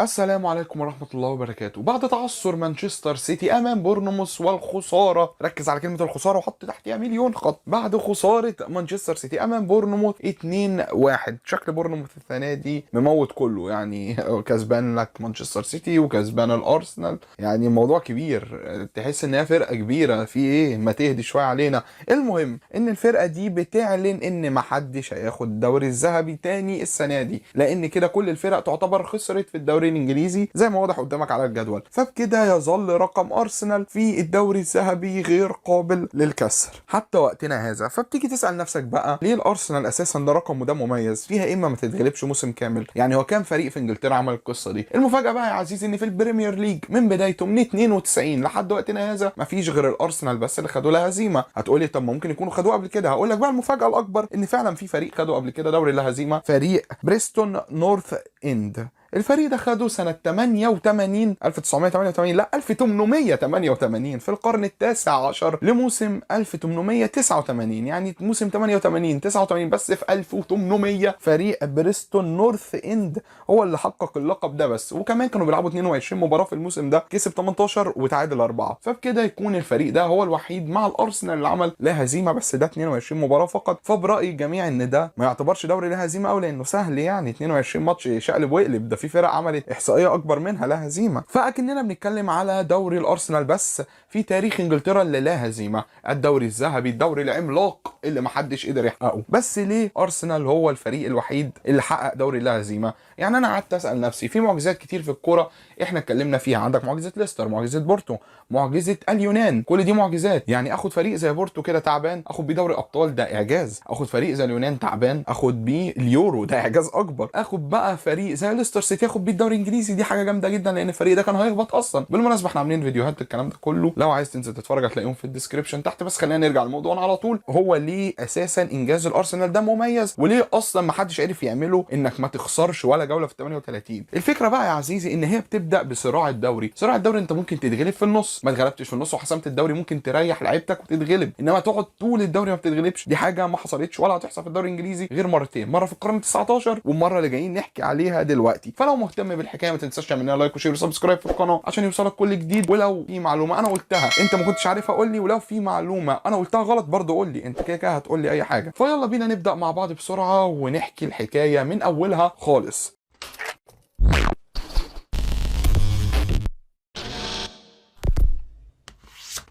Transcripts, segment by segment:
السلام عليكم ورحمة الله وبركاته. بعد تعثر مانشستر سيتي أمام بورنموث والخسارة، ركز على كلمة الخسارة وحط تحتها مليون خط، بعد خسارة مانشستر سيتي أمام بورنموث 2-1. شكل بورنموث السنة دي مموت كله، يعني كسبان لك مانشستر سيتي وكسبان الأرسنال، يعني الموضوع كبير، تحس إن هي فرقة كبيرة. في إيه؟ ما تهدي شوية علينا. المهم إن الفرقة دي بتعلن إن محدش هياخد الدوري الذهبي تاني السنة دي، لأن كده كل الفرق تعتبر خسرت في الدوري الانجليزي زي ما واضح قدامك على الجدول. فبكده يظل رقم ارسنال في الدوري الذهبي غير قابل للكسر حتى وقتنا هذا. فبتيجي تسال نفسك بقى ليه الارسنال اساسا ده رقمه ده مميز فيها، اما ما تتغلبش موسم كامل؟ يعني هو كام فريق في انجلترا عمل القصه دي؟ المفاجاه بقى يا عزيزي ان في البريمير ليج من بدايته من 92 لحد وقتنا هذا مفيش غير الارسنال بس اللي خدوا لها هزيمه. هتقولي طب ممكن يكونوا خدوه قبل كده؟ هقول لك بقى المفاجاه الاكبر ان فعلا في فريق خدوا قبل كده دوري لا هزيمه، فريق بريستون نورث اند. الفريق ده خده سنة 88 1988 لا 1888 في القرن التاسع عشر لموسم 1889، يعني موسم 88 89 بس في 1800 فريق بريستون نورث اند هو اللي حقق اللقب ده بس. وكمان كانوا بيلعبوا 22 مباراة في الموسم ده، كسب 18 وتعادل 4. فبكده يكون الفريق ده هو الوحيد مع الارسنال اللي عمل لا هزيمة، بس ده 22 مباراة فقط. فبرأي الجميع ان ده ما يعتبرش دوري لا هزيمة قوي، لانه سهل، يعني 22 ماتش شقلب وقلب، ده في فرق عملت احصائيه اكبر منها لا هزيمه. فاكننا بنتكلم على دوري الارسنال بس في تاريخ انجلترا اللي لا هزيمه، الدوري الذهبي، الدوري العملاق اللي محدش قدر يحققه. بس ليه ارسنال هو الفريق الوحيد اللي حقق دوري لا هزيمه؟ يعني انا قعدت اسال نفسي في معجزات كتير في الكوره احنا اتكلمنا فيها، عندك معجزه ليستر، معجزه بورتو، معجزه اليونان، كل دي معجزات. يعني اخد فريق زي بورتو كده تعبان اخد بيه دوري ابطال، ده اعجاز. اخد فريق زي اليونان تعبان اخد بيه اليورو، ده اعجاز اكبر. اخد بقى فريق زي ليستر سيتي اخد بيه الدوري الانجليزي، دي حاجه جامده جدا، لان الفريق ده كان هيهبط اصلا. بالمناسبه احنا عاملين فيديوهات الكلام ده كله، لو عايز تنزل تتفرج هتلاقيهم في الديسكربشن تحت. بس خلينا نرجع لموضوعنا على طول، هو ليه اساسا انجاز الارسنال ده مميز، وليه اصلا ما حدش عرف يعمله انك ما تخسرش ولا جوله في 38. الفكره بقى يا عزيزي ان هي بتبدا بصراع الدوري. صراع الدوري انت ممكن تتغلب في النص، ما اتغلبتش في النص وحسمت الدوري ممكن تريح لعيبتك وتتغلب، انما تقعد طول الدوري ما بتتغلبش دي حاجه ما حصلتش ولا هتحصل في الدوري الانجليزي غير مرتين، مره في القرن 19 والمره اللي جايين نحكي عليها دلوقتي. فلو مهتم بالحكايه ما تنساش تعمل لنا لايك وشير وسبسكرايب في القناه عشان يوصلك كل جديد. ولو في معلومه انا قلتها انت ما كنتش عارفها قول لي، ولو في معلومه انا قلتها غلط برضه قول لي، انت كده كده هتقول لي اي حاجه. فيلا بينا نبدا مع بعض بسرعه ونحكي الحكايه من اولها خالص.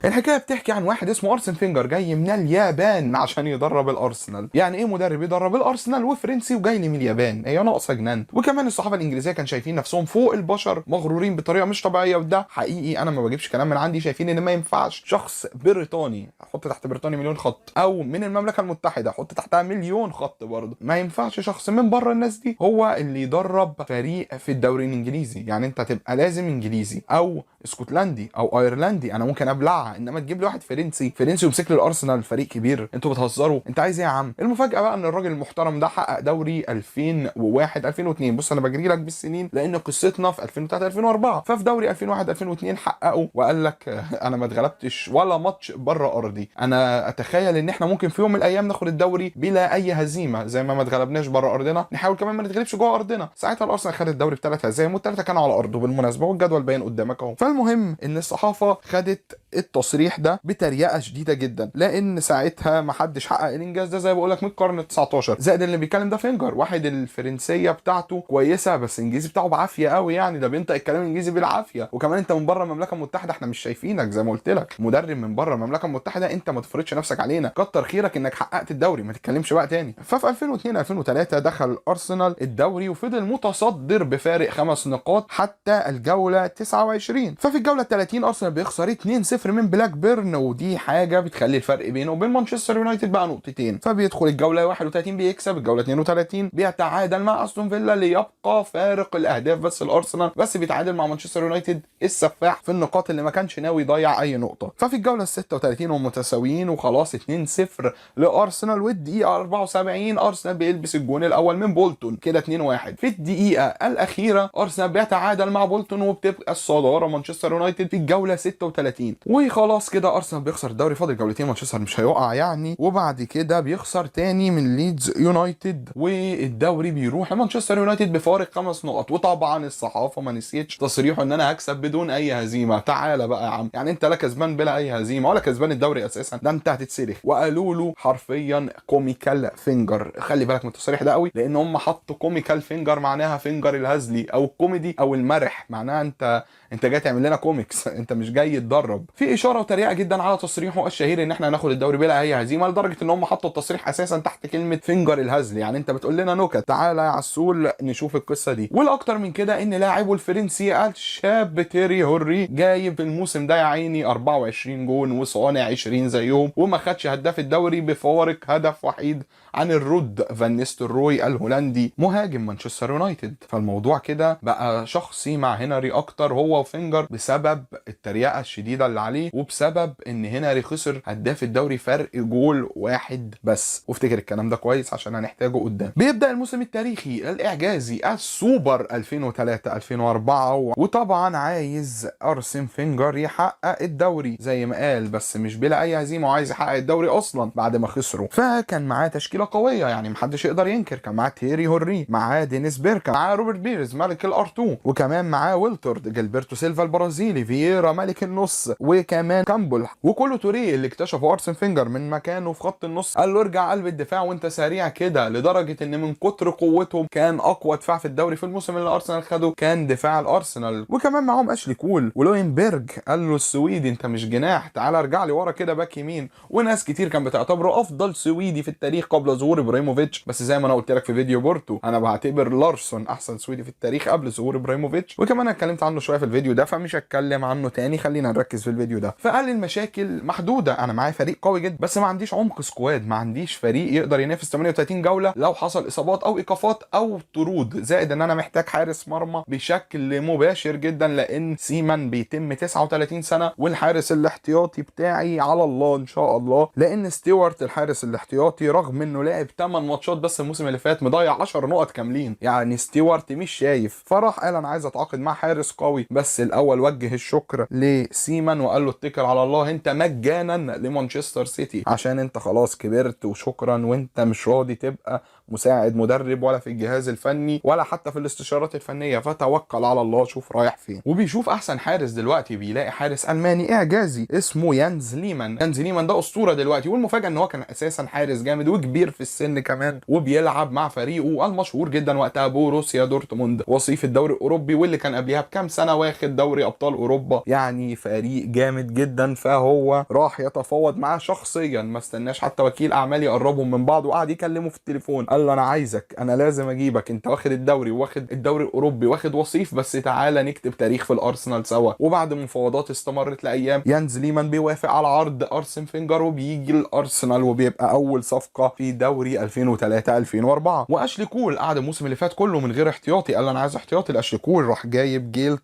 الحكايه بتحكي عن واحد اسمه ارسن فينجر جاي من اليابان عشان يدرب الارسنال. يعني ايه مدرب يدرب الارسنال وفرنسي وجاي لي من اليابان؟ هي ناقصه جنان. وكمان الصحافه الانجليزيه كان شايفين نفسهم فوق البشر، مغرورين بطريقه مش طبيعيه، وده حقيقي انا ما بجيبش كلام من عندي. شايفين ان ما ينفعش شخص بريطاني، احط تحت بريطاني مليون خط، او من المملكه المتحده احط تحتها مليون خط برضه، ما ينفعش شخص من بره الناس دي هو اللي يدرب فريق في الدوري الانجليزي. يعني انت تبقى لازم انجليزي او اسكتلندي او ايرلندي، انا ممكن ابلعها، انما تجيب لي واحد فرنسي ويمسك لي الارسنال فريق كبير؟ انتوا بتهزروا، انت عايز ايه يا عم؟ المفاجاه بقى ان الراجل المحترم ده حقق دوري 2001 2002. بص انا بجري لك بالسنين لان قصتنا في 2003 2004. ففي دوري 2001 2002 حققوا، وقال لك انا ما اتغلبتش ولا ماتش بره ارضي. انا اتخيل ان احنا ممكن في يوم من الايام ناخد الدوري بلا اي هزيمه، زي ما اتغلبناش بره ارضنا نحاول كمان ما نتغلبش جوه ارضنا. ساعتها الارسنال خد الدوري بثلاث هزايم والثلاثه كانوا على ارضه بالمناسبه، والجدول باين قدامك اهو. فالمهم ان الصحافه خدت التصريح ده بتريقه شديده جدا، لان ساعتها ما حدش حقق الانجاز ده زي ما بقول لك من القرن ال19. زائد اللي بيتكلم ده فينجر، واحد الفرنسيه بتاعته كويسه بس الانجليزي بتاعه بعافيه قوي، يعني ده بينطق الكلام الانجليزي بالعافيه. وكمان انت من بره المملكه المتحده، احنا مش شايفينك زي ما قلت لك مدرب من بره المملكه المتحده، انت ما تفرضش نفسك علينا، كتر خيرك انك حققت الدوري ما تتكلمش بقى تاني. ففي 2002 2003 دخل ارسنال الدوري وفضل متصدر بفارق 5 نقاط حتى الجوله 29. ففي الجوله 30 ارسنال بيخسر 2-0 من بلاك بيرن، ودي حاجه بتخلي الفرق بينه وبين مانشستر يونايتد بقى نقطتين. فبيدخل الجوله 31 بيكسب، الجوله 32 بيتعادل مع استون فيلا ليبقى فارق الاهداف بس الارسنال، بس بيتعادل مع مانشستر يونايتد السفاح في النقاط اللي ما كانش ناوي يضيع اي نقطه. ففي الجوله 36 هم متساويين وخلاص 2-0 لارسنال، والدقيقه 74 ارسنال بيلبس الجون الاول من بولتون كده 2-1. في الدقيقه الاخيره ارسنال بيتعادل مع بولتون وبتبقى الصداره مانشستر يونايتد في الجوله 36. وخلاص كده ارسنال بيخسر الدوري، فاضل جولتين مانشستر مش هيقع يعني، وبعد كده بيخسر تاني من ليدز يونايتد والدوري بيروح لمانشستر يونايتد بفارق 5 نقط. وطبعا الصحافه ما نسيتش تصريحه ان انا هكسب بدون اي هزيمه. تعالى بقى يا عم، يعني انت لا كسبان بلا اي هزيمه ولا كسبان الدوري اساسا، ده انت هتتسلخ. وقالوا له حرفيا كوميكال فينجر. خلي بالك من التصريح ده قوي، لان هم حطوا كوميكال فينجر معناها فينجر الهزلي او الكوميدي او المرح، معناها انت جاي تعمل لنا كوميكس انت مش جاي تدرب. في اشاره وتريقه جدا على تصريحه الشهير ان احنا هناخد الدوري بلا اي هزيمه، لدرجه ان هم حطوا التصريح اساسا تحت كلمه فينجر الهزلي، يعني انت بتقول لنا نكت. تعالى يا عسول نشوف القصه دي. والاكتر من كده ان لاعبه الفرنسي الشاب تيري هوري جايب الموسم ده يا عيني 24 جون وصانع 20 زيهم، وما خدش هداف الدوري بفارق هدف وحيد عن الرود فان نيستلروي الهولندي مهاجم مانشستر يونايتد. فالموضوع كده بقى شخصي مع هنري اكتر هو وفينجر، بسبب التريقه الشديده اللي عليه، وبسبب ان هنري خسر هداف الدوري فرق جول واحد بس. وافتكر الكلام ده كويس عشان هنحتاجه قدام. بيبدا الموسم التاريخي الاعجازي السوبر 2003 2004، وطبعا عايز ارسن فينجر يحقق الدوري زي ما قال، بس مش بلا اي هزيمه، وعايز يحقق الدوري اصلا بعد ما خسروا. فكان معاه تشكيله قويه يعني محدش يقدر ينكر. كان معاه تيري هوري، معاه دينيس بيركا، معاه روبرت بيرز ملك الار2، وكمان معاه ويلتورد، جilberto سيلفا البرازيلي، فييرا ملك النص، وكمان كامبل، وكله توريه اللي اكتشفه ارسن فينجر من مكانه في خط النص. قال له ارجع قلب الدفاع وانت سريع كده، لدرجه ان من كتر قوتهم كان اقوى دفاع في الدوري في الموسم اللي ارسنال خده كان دفاع الارسنال. وكمان معاهم اشلي كول ولوينبرج. قال له السويدي انت مش جناح، تعال ارجع لي ورا كده باك يمين. وناس كتير كان بتعتبره افضل سويدي في التاريخ قبل ظهور ابراهيموفيتش، بس زي ما انا قلت لك في فيديو بورتو انا بعتبر لارسون احسن سويدي في التاريخ قبل ظهور ابراهيموفيتش، وكمان انا اتكلمت عنه شويه في الفيديو ده فمش هتكلم عنه تاني، خلينا نركز في الفيديو ده. فقال المشاكل محدوده، انا معايا فريق قوي جدا بس ما عنديش عمق سكواد، ما عنديش فريق يقدر ينافس 38 جوله لو حصل اصابات او ايقافات او طرود، زائد ان انا محتاج حارس مرمى بشكل مباشر جدا، لان سيمان بيتم 39 سنه والحارس الاحتياطي بتاعي على الله ان شاء الله، لان ستيوارت الحارس الاحتياطي رغم انه لعب 8 ماتشات بس الموسم اللي فات مضيع 10 نقط كاملين، يعني ستيوارت مش شايف. فراح قال انا عايز اتعاقد مع حارس قوي، بس الاول وجه الشكر لسيمان وقال له اتكل على الله انت مجانا لمانشستر سيتي، عشان انت خلاص كبرت وشكرا، وانت مش راضي تبقى مساعد مدرب ولا في الجهاز الفني ولا حتى في الاستشارات الفنيه، فتوكل على الله شوف رايح فين. وبيشوف احسن حارس دلوقتي، بيلاقي حارس الماني اعجازي اسمه يانز ليمان. يانز ليمان ده اسطوره دلوقتي، والمفاجاه ان هو كان اساسا حارس جامد وكبير في السن كمان، وبيلعب مع فريقه المشهور جدا وقتها بوروسيا دورتموند وصيف الدوري الاوروبي، واللي كان قبلها بكام سنه واخد دوري ابطال اوروبا، يعني فريق جامد جدا. فهو راح يتفاوض معاه شخصيا، ما استناش حتى وكيل اعمال يقربهم من بعض، وقعد يكلمه في التليفون قال له انا عايزك، انا لازم اجيبك، انت واخد الدوري واخد الدوري الاوروبي واخد وصيف، بس تعالى نكتب تاريخ في الارسنال سوا. وبعد مفاوضات استمرت لايام يانز ليمان بيوافق على عرض ارسن فينجر وبيجي الارسنال، وبيبقى اول صفقه في دوري 2003 2004. واشلي كول قعد الموسم اللي فات كله من غير احتياطي، قال انا عايز احتياطي لاشلي كول، راح جايب جيل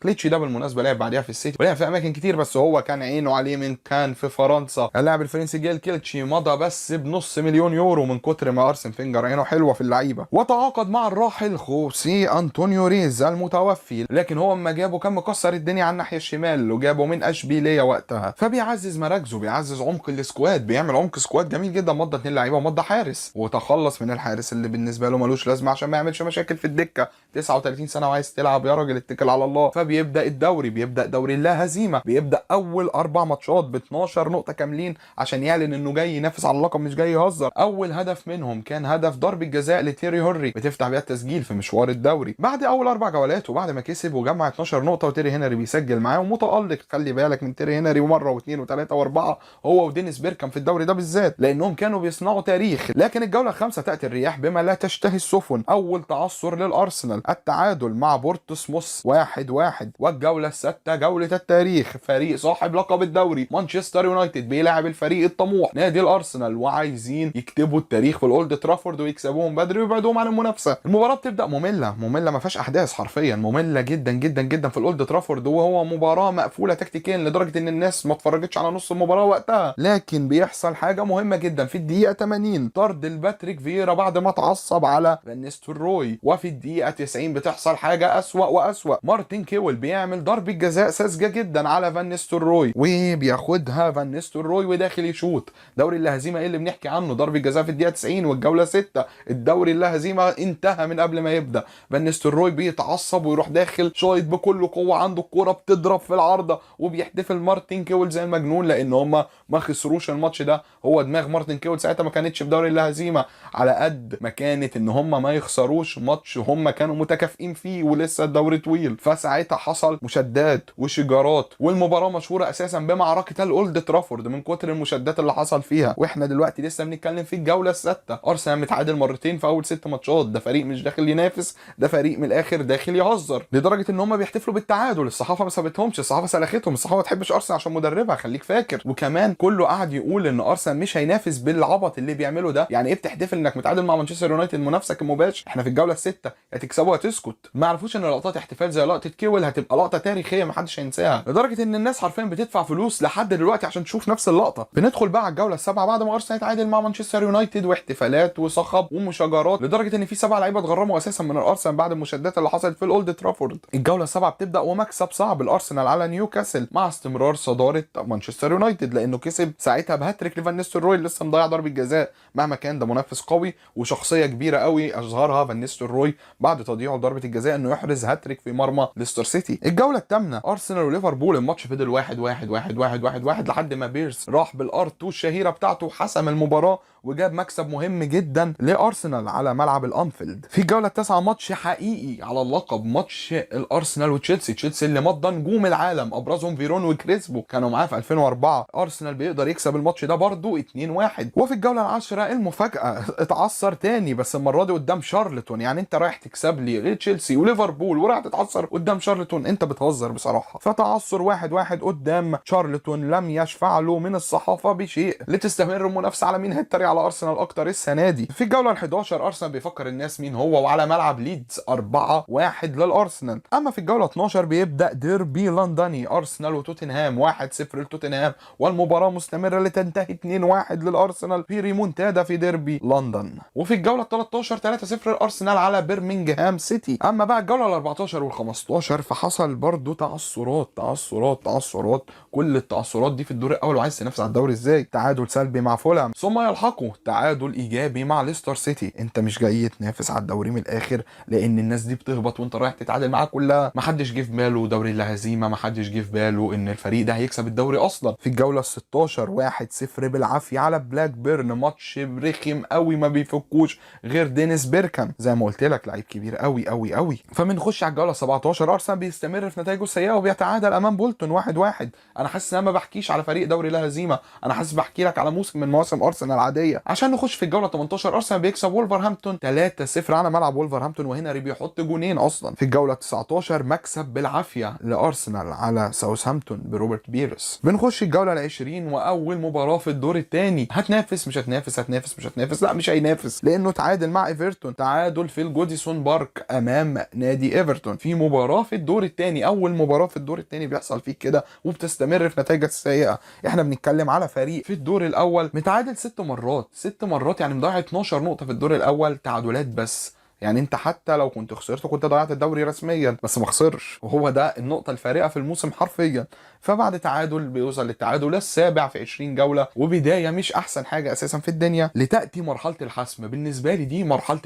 كليتشي ده بالمناسبه لعب بعديها في السيتي ولعب في اماكن كتير، بس هو كان عينه عليه من كان في فرنسا. اللاعب الفرنسي جيل كليتشي مضى بس بنص مليون يورو من كتر ما ارسن فينجر عينه حلوه في اللعيبه. وتعاقد مع الراحل خوسي انطونيو ريز المتوفي، لكن هو اما جابه كان مكسر الدنيا على الناحيه الشمال، وجابه من اشبيليه وقتها، فبيعزز مراكزه، بيعزز عمق السكواد، بيعمل عمق سكواد جميل جدا، مضى 2 لعيبه ومضى حارس، وتخلص من الحارس اللي بالنسبه له ملوش لازمه عشان ما يعملش مشاكل في الدكه. 39 سنه وعايز تلعب يا راجل اتكل على الله. فبيبدا الدوري، بيبدا دوري لا هزيمه، بيبدا اول 4 ماتشات ب 12 نقطه كاملين عشان يعلن انه جاي ينافس على اللقب مش جاي يهزر. اول هدف منهم كان هدف ضربه جزاء لتيري هوري بتفتح بيها التسجيل في مشوار الدوري بعد اول 4 جولات، وبعد ما كسب وجمع 12 نقطه، وتيري هنري بيسجل معاه ومتالق. خلي بالك من تيري هنري، ومره واثنين وثلاثه واربعه هو ودينيس بيركام في الدوري ده بالذات، لانهم كانوا بيصنعوا تاريخ. لكن الجوله الخامسه تاتي الرياح بما لا تشتهي السفن. اول تعثر للارسنال، التعادل مع بورتسموث 1-1، والجوله السادسه جوله التاريخ، فريق صاحب لقب الدوري مانشستر يونايتد بيلاعب الفريق الطموح نادي الارسنال، وعايزين يكتبوا التاريخ في الاولد ترافورد ترافورد ويكسبوهم بدري ويبعدوهم عن المنافسه. المباراه بتبدا ممله ما فيهاش احداث، حرفيا ممله جدا جدا جدا في الاولد ترافورد، وهو مباراه مقفوله تكتيكيا لدرجه ان الناس ما اتفرجتش على نص المباراه وقتها. لكن بيحصل حاجه مهمه جدا في الدقيقه 80، طرد الباتريك فييرا بعد ما اتعصب على فان نيستلروي. وفي الدقيقه 90 بتحصل حاجه اسوأ واسوأ، مارتن كيول بيعمل ضربه جزاء ساذجه جدا على فان نيستلروي وبياخدها فان نيستلروي وداخل يشوط. دوري اللا هزيمه ايه اللي بنحكي عنه؟ ضربه جزاء في الدقيقه 90 والجوله 6، الدوري اللا هزيمه انتهى من قبل ما يبدا. فان نيستلروي بيتعصب ويروح داخل شايط بكل قوه، عنده الكوره بتضرب في العارضه وبيحتفل مارتن كيول زي المجنون، لان هم ما خسروش الماتش ده. هو دماغ مارتن كيول ساعتها ما كانتش في دوري اللا هزيمه على قد ما كانت ان هم ما يخسروش ماتش هم كانوا متكافئين فيه ولسه الدوري طويل. فساعتها حصل مشادات وشجارات، والمباراه مشهوره اساسا بمعركه الاولد ترافورد من كتر المشادات اللي حصل فيها. واحنا دلوقتي لسه بنتكلم في الجوله السادسه، ارسنال متعادل مرتين في اول 6 ماتشات. ده فريق مش داخل ينافس، ده فريق من الاخر داخل يهزر، لدرجه ان هم بيحتفلوا بالتعادل. الصحافه ما سابتهمش، الصحافه سلختهم، الصحافه ما تحبش ارسنال عشان مدربها، خليك فاكر. وكمان كله قاعد يقول ان ارسنال مش هينافس بالعبط اللي بيعمله ده. يعني ايه بتحتفل انك متعادل مع مانشستر يونايتد منافسك المباشر؟ احنا في الجوله السادسه، يا تكسبوا يا تسكت. ما عرفوش ان لقطات احتفال زي لقطه كيول هتبقى لقطه تاريخيه ما حدش هينساها، لدرجه ان الناس حرفيا بتدفع فلوس لحد دلوقتي عشان تشوف نفس اللقطه. بندخل بقى على الجوله السابعه بعد ما ارسنال يتعادل مع مانشستر يونايتد، واحتفالات وصخب ومشاجرات، لدرجه ان في 7 لعيبه اتغرموا اساسا من الارسنال بعد المشادات اللي حصلت في الاولد ترافورد. الجوله السابعه بتبدا ومكسب صعب الارسنال على نيوكاسل مع استمرار صداره مانشستر يونايتد، لانه كسب ساعتها بهاتريك لفان نيستلروي اللي لسه مضيع ضربه جزاء. مهما كان ده منافس قوي وشخصيه كبيره قوي اظهرها فان نيستلروي بعد تضييعه ضربه الجزاء انه يحرز هاتريك في مرمى ليستر سيتي. الجوله الثامنه ارسنال وليفربول، الماتش فضل 1-1 لحد ما بيرس راح بالار 2 الشهيره بتاعته حسم المباراه وجاب مكسب مهم جدا لارسنال على ملعب الانفيلد. في الجوله التاسعه ماتش حقيقي على اللقب، ماتش الارسنال وتشيلسي. تشيلسي اللي مضى نجوم العالم ابرزهم فيرون وكريسبو كانوا معاه في 2004. ارسنال بيقدر يكسب الماتش ده برضه 2-1. وفي الجوله العاشره المفاجاه، اتعثر تاني بس المره دي قدام شارلتون. يعني انت رايح تكسب لي تشيلسي وليفربول وراح تتعثر قدام شارلتون؟ انت بتهزر بصراحه. فتعثر 1-1 قدام شارلتون لم يشفع له من الصحافه بشيء لتستمر المنافسه على مين هيتري على ارسنال اكتر السنه دي. في الجوله ال11 ارسنال بيفكر الناس مين هو، وعلى ملعب ليدز 4-1 للارسنال. اما في الجوله 12 بيبدا ديربي لندني، ارسنال وتوتنهام، 1-0 لتوتنهام، والمباراه مستمره لتنتهي 2-1 للارسنال في ريمونتادا في ديربي لندن. وفي الجوله 13 3-0 الارسنال على برمنجهام سيتي. اما بقى الجوله ال14 وال15 فحصل برضو تعثرات، كل التعثرات دي في الدور الاول، وعايز تنافس على الدوري ازاي؟ تعادل سلبي مع فولهام، ثم يلحقوا تعادل ايجابي مع ليستر سيتي. انت مش جاي تنافس على الدوري من الاخر، لان الناس دي بتهبط وانت رايح تتعادل معاها كلها. ما حدش جه في باله دوري اللا هزيمه، ما حدش جه في باله ان الفريق ده هيكسب الدوري اصلا. في الجوله ال16 1-0 بالعافيه على بلاك بيرن، ماتش رخم قوي ما بيفكوش غير دينيس بيركام، زي ما قلت لك لعيب كبير قوي قوي قوي. فبنخش على الجوله 17 ارسنال بيستمر في نتائجه السيئه وبيتعادل امام بولتون 1-1. انا حاسس ان انا ما بحكيش على فريق دوري لا هزيمه، انا حاسس بحكي لك على موسم من مواسم ارسنال العاديه. عشان نخش في الجوله 18 ارسنال بيكسب وولفرهامبتون 3-0 على ملعب وولفرهامبتون، وهنري بيحط جونين اصلا. في الجوله 19 مكسب بالعافيه لارسنال على ساوثهامبتون بروبرت بيرس. بنخش الجوله ال20 واول مباراه في الدور الثاني. هتنافس مش هتنافس؟ لا مش هينافس، لانه تعادل مع ايفرتون، تعادل في الجوديسون بارك امام نادي ايفرتون في مباراه في الدور الثاني. اول مباراه في الدور الثاني بيحصل فيك كده وبتستمر في نتائجك السيئه. احنا بنتكلم على فريق في الدور الاول متعادل 6 مرات، يعني مضيع 12 نقطه في الدور الاول تعادلات بس. يعني انت حتى لو كنت خسرت كنت ضيعت الدوري رسميا، بس ما خسرش، وهو ده النقطه الفارقه في الموسم حرفيا. فبعد تعادل بيوصل للتعادل السابع في 20 جوله، وبدايه مش احسن حاجه اساسا في الدنيا، لتاتي مرحله الحسم. بالنسبه لي دي مرحله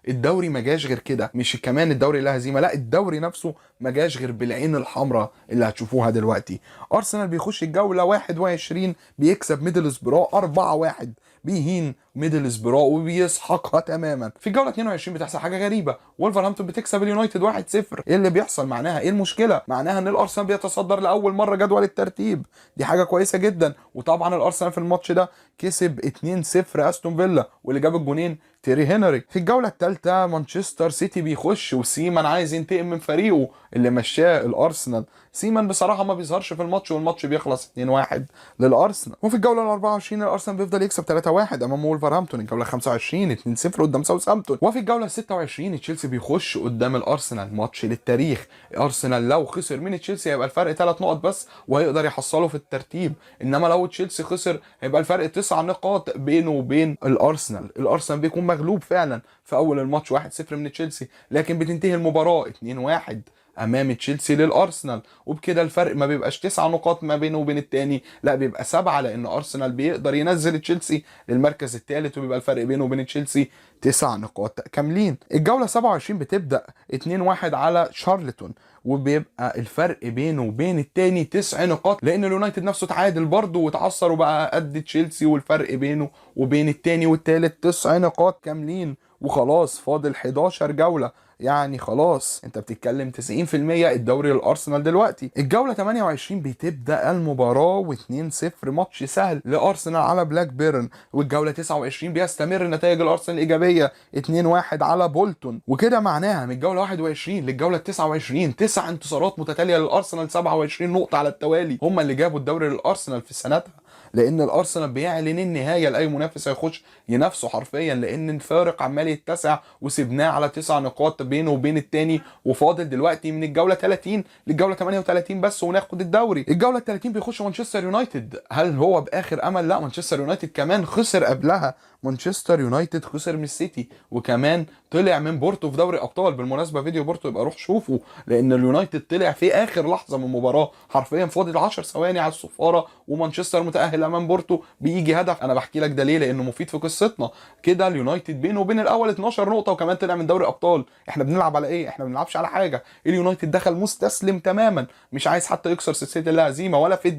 الدوري ما جاش غير كده، مش كمان الدوري لا هزيمه، لا الدوري نفسه ما جاش غير بالعين الحمراء اللي هتشوفوها دلوقتي. ارسنال بيخش الجوله 21 بيكسب ميدلسبرو 4-1، بيهين ميدلسبرو وبيسحقها تماما. في الجوله 22 بتحصل حاجه غريبه، وولفرهامبتون بتكسب اليونايتد 1-0. ايه اللي بيحصل؟ معناها ايه المشكله؟ معناها ان الارسنال بيتصدر لاول مره جدول الترتيب، دي حاجه كويسه جدا. وطبعا الارسنال في الماتش ده كسب 2-0 استون فيلا، واللي جاب الجونين تيري هنري. في الجوله الثالثه مانشستر سيتي بيخش وسيمان عايز ينتقم من فريقه اللي مشاه الارسنال. سيمان بصراحه ما بيظهرش في الماتش والماتش بيخلص 2-1 للارسنال. وفي الجوله ال 24 الارسنال بيفضل يكسب 3-1 امام وولفرهامبتون. الجوله 25 2-0 قدام ساوثهامبتون. وفي الجوله 26 تشيلسي بيخش قدام الارسنال، ماتش للتاريخ. ارسنال لو خسر من تشيلسي هيبقى الفرق 3 نقط بس وهيقدر يحصله في الترتيب، انما لو تشيلسي خسر هيبقى الفرق 9 نقاط بينه وبين الارسنال. الارسنال بيكون مغلوب فعلا في اول الماتش 1-0 من تشيلسي، لكن بتنتهي المباراه 2-1 امام تشيلسي للارسنال، وبكده الفرق ما بيبقاش 9 نقاط ما بينه وبين التاني، لا بيبقى 7، لان ارسنال بيقدر ينزل تشيلسي للمركز الثالث وبيبقى الفرق بينه وبين تشيلسي 9 نقاط كاملين. الجوله 27 بتبدا 2-1 على شارلتون، وبيبقى الفرق بينه وبين التاني 9 نقاط، لان اليونايتد نفسه تعادل برضه وتعثر وبقى قد تشيلسي، والفرق بينه وبين التاني والتالت 9 نقاط كاملين. وخلاص فاضل 11 جوله، يعني خلاص انت بتتكلم 90% الدوري للارسنال دلوقتي. الجوله 28 بتبدا المباراه و2-0 ماتش سهل لارسنال على بلاك بيرن. والجوله 29 بيستمر نتائج الارسنال الايجابيه 2-1 على بولتون. وكده معناها من الجوله 21 للجوله 29 9 انتصارات متتاليه للارسنال، 27 نقطه على التوالي، هم اللي جابوا الدوري للارسنال في سنتها، لان الارسنال بيعلن النهايه لاي منافس هيخش ينافسه حرفيا، لان الفارق عمال يتسع وسبناه على 9 نقاط بينه وبين التاني. وفاضل دلوقتي من الجوله 30 للجوله 38 بس وناخد الدوري. الجوله 30 بيخش مانشستر يونايتد. هل هو باخر امل؟ لا، مانشستر يونايتد كمان خسر قبلها. مانشستر يونايتد خسر من السيتي، وكمان طلع من بورتو في دوري ابطال. بالمناسبه فيديو بورتو يبقى روح شوفه، لان اليونايتد طلع في اخر لحظه من المباراه، حرفيا فاضل 10 ثواني على الصفاره ومانشستر متاهل امام بورتو، بيجي هدف. انا بحكي لك ده ليه؟ لانه مفيد في قصتنا. كده اليونايتد بينه وبين الاول 12 نقطه، وكمان طلع من دوري ابطال. احنا بنلعب على ايه؟ احنا ما بنلعبش على حاجه. اليونايتد دخل مستسلم تماما، مش عايز حتى يكسر سلسله الهزيمه، ولا في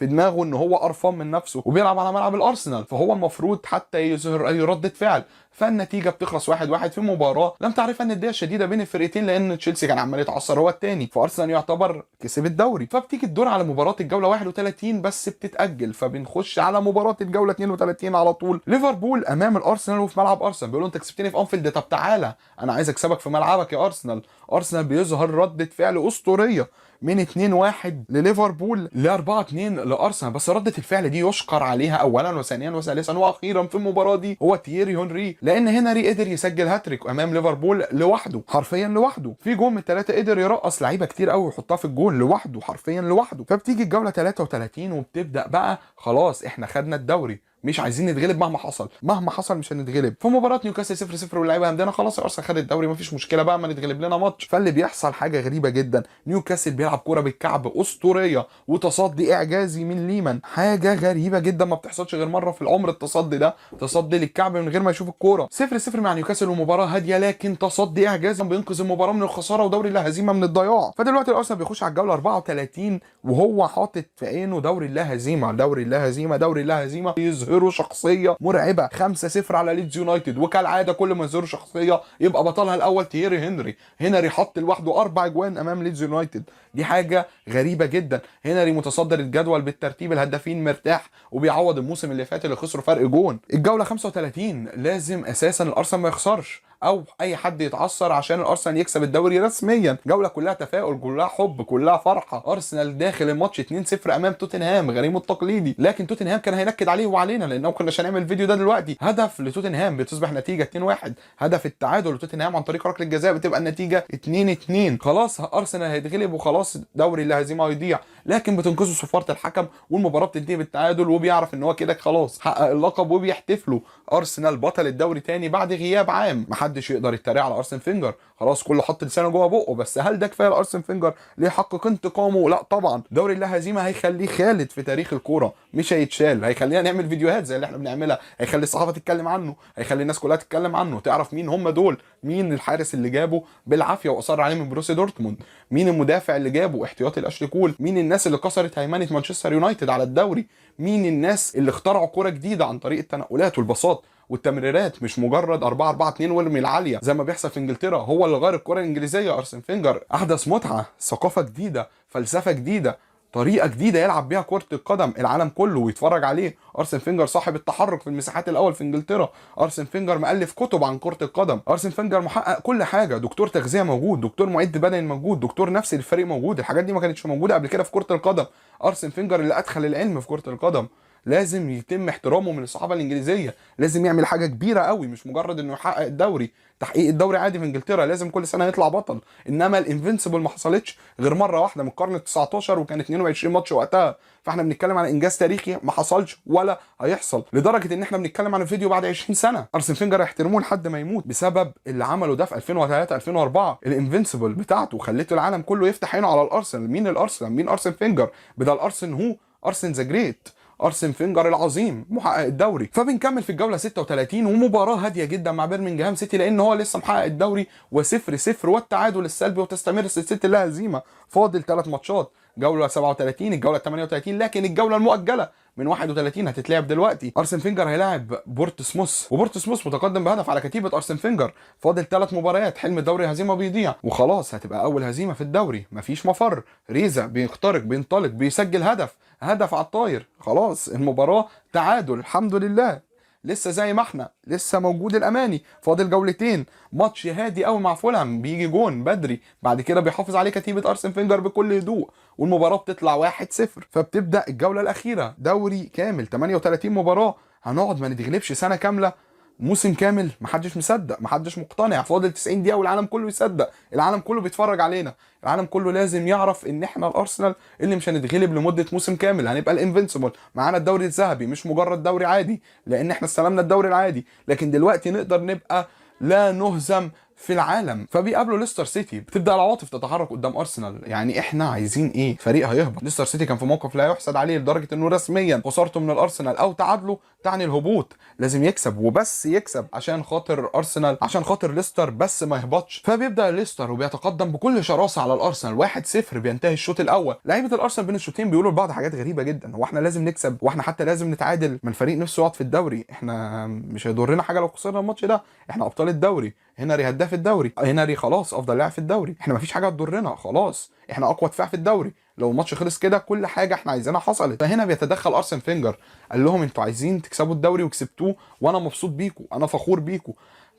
دماغه ان هو قرفان من نفسه، وبيلعب على ملعب الارسنال، فهو المفروض حتى يظهر اي ردة فعل. فالنتيجه بتخلص 1-1 في مباراه لم تعرفها النديه شديده بين الفرقتين، لان تشيلسي كان عمال يتعثر هو الثاني، فارسنال يعتبر كسب الدوري. فبتيجي الدور على مباراه الجوله 31 بس بتتاجل، فبنخش على مباراه الجوله 32 على طول. ليفربول امام الارسنال وفي ملعب ارسنال. بيقولوا انت كسبتني في انفيلد، طب تعالى انا عايز اكسبك في ملعبك يا ارسنال. ارسنال بيظهر ردة فعل اسطوريه من 2-1 لليفربول ل 4-2 لارسنال. بس ردة الفعل دي يشكر عليها اولا وثانيا وثالثا واخيرا في المباراه دي هو تييري هنري، لان هنري قدر يسجل هاتريك امام ليفربول لوحده، حرفيا لوحده. في جول من الثلاثه قدر يرقص لعيبه كتير قوي ويحطها في الجول لوحده، حرفيا لوحده. فبتيجي الجوله 33 وبتبدا بقى خلاص احنا خدنا الدوري، مش عايزين نتغلب مهما حصل، مهما حصل مش هنتغلب. في مباراه نيوكاسل 0-0 واللعيبه عندنا خلاص ارسنال خد الدوري مفيش مشكله بقى ما نتغلب لنا ماتش. فاللي بيحصل حاجه غريبه جدا، نيوكاسل بيلعب كوره بالكعب اسطوريه وتصدي اعجازي من ليمان، حاجه غريبه جدا ما بتحصلش غير مره في العمر. التصدي ده تصدي للكعب من غير ما يشوف الكوره. 0-0 مع نيوكاسل ومباراه هاديه، لكن تصدي اعجازي بينقذ المباراه من الخساره ودوري لا هزيمه من الضياع. فدلوقتي الارسنال بيخش على الجوله 34 وهو حاطط في عينه دوري لا هزيمه، دوري لا هزيمه، دوري لا هزيمه. يظهروا شخصيه مرعبه 5-0 على ليدز يونايتد، وكالعاده كل ما يظهروا شخصيه يبقى بطلها الاول تييري هنري حط لوحده 4 اجوان امام ليدز يونايتد. دي حاجه غريبه جدا. هنري متصدر الجدول بالترتيب، الهدافين مرتاح وبيعوض الموسم اللي فات اللي خسروا فرق جون. الجوله 35 لازم اساسا الارسنال ما يخسرش او اي حد يتعثر عشان الارسنال يكسب الدوري رسميا. جوله كلها تفاؤل، كلها حب، كلها فرحه. ارسنال داخل الماتش 2-0 امام توتنهام غريمه التقليدي، لكن توتنهام كان هينكد عليه وعلينا لانه كنا هنعمل الفيديو ده دلوقتي. هدف لتوتنهام بتصبح نتيجه 2-1، هدف التعادل لتوتنهام عن طريق ركله الجزاء بتبقى النتيجه 2-2. خلاص ارسنال هيتغلب وخلاص دوري لا هزيمه هيضيع، لكن بتنقذه صفاره الحكم والمباراه بتنتهي بالتعادل، وبيعرف ان هو كده خلاص حقق اللقب وبيحتفلوا. ارسنال بطل الدوري تاني بعد غياب عام. محدش يقدر يتريق على ارسن فينجر، خلاص كله حط لسانه جوه بقه. بس هل ده كفايه لارسن فينجر ليحقق انتقامه؟ لا طبعا. دوري لا هزيمه هيخليه خالد في تاريخ الكوره، مش هيتشال. هيخلينا نعمل فيديوهات زي اللي احنا بنعملها، هيخلي الصحافه تتكلم عنه، هيخلي الناس كلها تتكلم عنه، تعرف مين هم دول، مين الحارس اللي جابه بالعافيه واصر عليه من بروسيا دورتموند، مين المدافع اللي جابه احتياطي لاشلي كول، مين الناس اللي كسرت هيمنه مانشستر يونايتد على الدوري، مين الناس اللي اخترعوا كوره جديده عن طريق التنقلات والبساط والتمريرات، مش مجرد 4-4-2 وارمي العاليه زي ما بيحصل في انجلترا. هو اللي غير الكره الانجليزيه ارسن فينجر، احدث متعه، ثقافه جديده، فلسفه جديده. طريقه جديده يلعب بيها كره القدم، العالم كله ويتفرج عليه. ارسن فينجر صاحب التحرك في المساحات الاول في انجلترا، ارسن فينجر مؤلف كتب عن كره القدم، ارسن فينجر محقق كل حاجه، دكتور تغذيه موجود، دكتور معد بدني موجود، دكتور نفسي للفريق موجود. الحاجات دي ما كانتش موجوده قبل كده في كره القدم. ارسن فينجر اللي ادخل العلم في كره القدم. لازم يتم احترامه من الصحافه الانجليزيه، لازم يعمل حاجه كبيره قوي، مش مجرد انه يحقق الدوري. تحقيق الدوري عادي في انجلترا، لازم كل سنه يطلع بطل، انما الانفنسبل ما حصلتش غير مره واحده من القرن ال 19 وكان 22 ماتش وقتها. فاحنا بنتكلم عن انجاز تاريخي ما حصلش ولا هيحصل، لدرجه ان احنا بنتكلم عن الفيديو بعد 20 سنه. ارسن فينجر يحترموه لحد ما يموت بسبب اللي عمله ده في 2003 2004. الانفنسبل بتاعته خلته العالم كله يفتح عينه على الارسنال. مين الارسنال؟ مين ارسن فينجر؟ بدل ارسن هو ارسن ذا جريت، ارسن فينجر العظيم محقق الدوري. فبنكمل في الجوله 36 ومباراه هاديه جدا مع بيرمنجهام سيتي، لان هو لسه محقق الدوري و0-0 والتعادل السلبي، وتستمر سلسله لا هزيمه. فاضل 3 ماتشات، جوله 37 الجوله 38، لكن الجوله المؤجله من 31 هتتلعب دلوقتي. ارسن فينجر هيلاعب بورتسموث، وبورتسموث متقدم بهدف على كتيبه ارسن فينجر. فاضل 3 مباريات، حلم الدوري هزيمه بيضيع وخلاص هتبقى اول هزيمه في الدوري، مفيش مفر. ريزا بيخترق بينطلق بيسجل هدف على الطاير، خلاص المباراه تعادل الحمد لله. لسه زي ما احنا، لسه موجود الاماني. فاضل جولتين، ماتش هادي قوي مع فولهام، بيجي جون بدري، بعد كده بيحافظ عليه كتيبه ارسن فينجر بكل هدوء، والمباراه بتطلع 1-0. فبتبدا الجوله الاخيره، دوري كامل 38 مباراه، هنقعد ما نتغلبش سنه كامله، موسم كامل. محدش مصدق، محدش مقتنع. فاضل 90 دقيقه والعالم كله يصدق، العالم كله بيتفرج علينا، العالم كله لازم يعرف ان احنا الارسنال اللي مش هنتغلب لمده موسم كامل، هنبقى الانفنسبل، معانا الدوري الذهبي، مش مجرد دوري عادي، لان احنا استلمنا الدوري العادي، لكن دلوقتي نقدر نبقى لا نهزم في العالم. فبيقابلوا ليستر سيتي، بتبدا العواطف تتحرك قدام ارسنال. يعني احنا عايزين ايه؟ فريق هيهبط. ليستر سيتي كان في موقف لا يحسد عليه، لدرجه انه رسميا خسارته من الارسنال او تعادله تعني الهبوط، لازم يكسب وبس يكسب عشان خاطر ارسنال، عشان خاطر ليستر بس ما يهبطش. فبيبدا ليستر وبيتقدم بكل شراسه على الارسنال 1-0. بينتهي الشوط الاول، لعيبه الارسنال بين الشوطين بيقولوا لبعض حاجات غريبه جدا، هو احنا لازم نكسب، واحنا حتى لازم نتعادل، ما الفريق نفسه يقعد في الدوري، احنا مش هيضرنا حاجه لو خسرنا الماتش ده، احنا ابطال الدوري، هنري هداف الدوري، هنري خلاص افضل لاعب في الدوري، احنا مفيش حاجه تضرنا، خلاص احنا اقوى دفاع في الدوري، لو الماتش خلص كده كل حاجه احنا عايزينها حصلت. فهنا بيتدخل ارسن فينجر، قال لهم انتوا عايزين تكسبوا الدوري وكسبتوه، وانا مبسوط بيكم، انا فخور بيكم،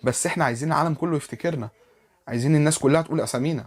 بس احنا عايزين العالم كله يفتكرنا، عايزين الناس كلها تقول اسامينا،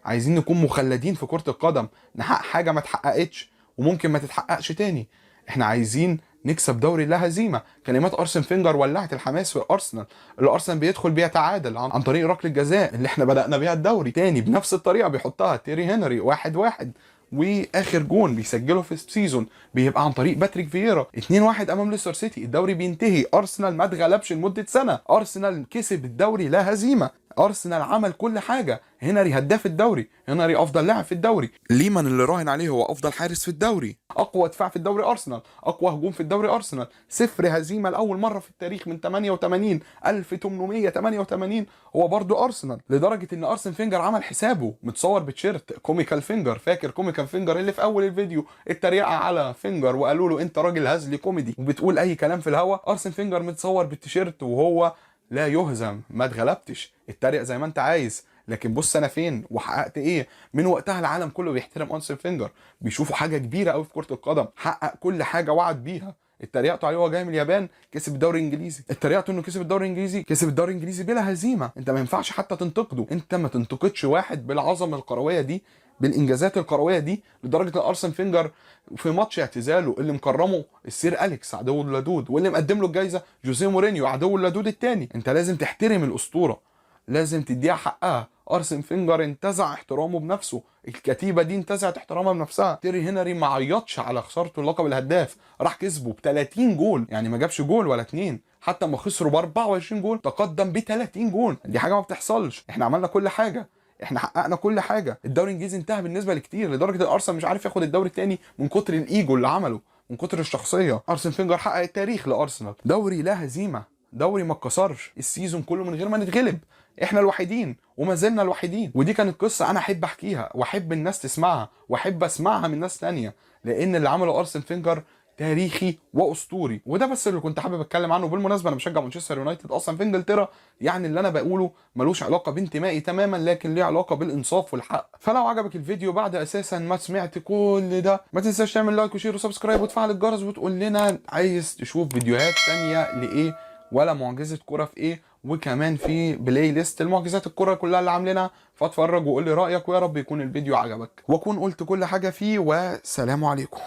عايزين نكون مخلدين في كرة القدم، نحقق حاجة ما اتحققتش وممكن ما تتحققش تاني. احنا عايزين نكسب دوري لا هزيمة. كلمات ارسن فينجر ولعت الحماس في ارسنال. الارسنال بيدخل بيتعادل عن طريق ركله الجزاء اللي احنا بدأنا بيها الدوري تاني بنفس الطريقة بيحطها تيري هنري 1-1. واخر جون بيسجله في السيزون بيبقى عن طريق باتريك فييرا 2-1 امام ليستر سيتي. الدوري بينتهي، ارسنال ما اتغلبش لمده سنه، ارسنال كسب الدوري لا هزيمه، ارسنال عمل كل حاجه، هنري هداف الدوري، هنري افضل لاعب في الدوري، ليمان اللي راهن عليه هو افضل حارس في الدوري، اقوى دفاع في الدوري ارسنال، اقوى هجوم في الدوري ارسنال، 0 هزيمه لاول مره في التاريخ من 88 1888 هو برضو ارسنال. لدرجه ان ارسن فينجر عمل حسابه متصور بتيشيرت كوميكال فينجر، فاكر كوميكال فينجر اللي في اول الفيديو التريقه على فينجر وقالوا له انت راجل هزلي كوميدي وبتقول اي كلام في الهوا؟ ارسن فينجر متصور بالتيشيرت وهو لا يهزم، ما اتغلبتش، اتريق زي ما انت عايز، لكن بص انا فين وحققت ايه. من وقتها العالم كله بيحترم ارسن فينجر، بيشوفوا حاجه كبيره قوي في كره القدم، حقق كل حاجه وعد بيها. اتريقتوا عليه وهو جاي من اليابان كسب الدوري الانجليزي، اتريقتوا انه كسب الدوري الانجليزي، كسب الدوري الانجليزي بلا هزيمه. انت ما ينفعش حتى تنتقده، انت ما تنتقدش واحد بالعظمه الكرويه دي، بالانجازات الكرويه دي. لدرجه ان ارسن فينجر في ماتش اعتزاله اللي مكرمه السير اليكس عدو اللدود، واللي مقدم له الجايزه جوزيه مورينيو عدو اللدود الثاني. انت لازم تحترم الاسطوره، لازم تديها حقها. ارسن فينجر انتزع احترامه بنفسه، الكتيبه دي انتزعت احترامها بنفسها. تيري هنري ما عيطش على خسارته اللقب الهداف، راح كسبه ب 30 جول، يعني ما جابش جول ولا اتنين، حتى ما خسروا ب 24 جول تقدم ب 30 جول. دي حاجه ما بتحصلش، احنا عملنا كل حاجه، احنا حققنا كل حاجه. الدوري الانجليزي انتهى بالنسبه لكتير، لدرجه الارسنال مش عارف ياخد الدوري الثاني من كتر الايجو اللي عمله، من كتر الشخصيه. ارسن فينجر حقق التاريخ لارسنال، دوري لا هزيمه، دوري ما اتكسرش السيزون كله من غير ما نتغلب، احنا الوحيدين وما زلنا الوحيدين. ودي كانت قصه انا احب احكيها واحب الناس تسمعها واحب اسمعها من ناس تانية، لان اللي عمله ارسن فينجر تاريخي واسطوري. وده بس اللي كنت حابب اتكلم عنه. بالمناسبه انا بشجع مانشستر يونايتد اصلا في انجلترا، يعني اللي انا بقوله ملوش علاقه بانتمائي تماما، لكن ليه علاقه بالانصاف والحق. فلو عجبك الفيديو بعد اساسا ما سمعت كل ده، ما تنساش تعمل لايك وشير وسبسكرايب وتفعل الجرس، وتقول لنا عايز تشوف فيديوهات تانية لايه، ولا معجزه كرة في ايه، وكمان في بلاي ليست المعجزات الكرة كلها اللي عاملينها. فاتفرج وقول لي رايك، ويا رب يكون الفيديو عجبك واكون قلت كل حاجه فيه. وسلام عليكم.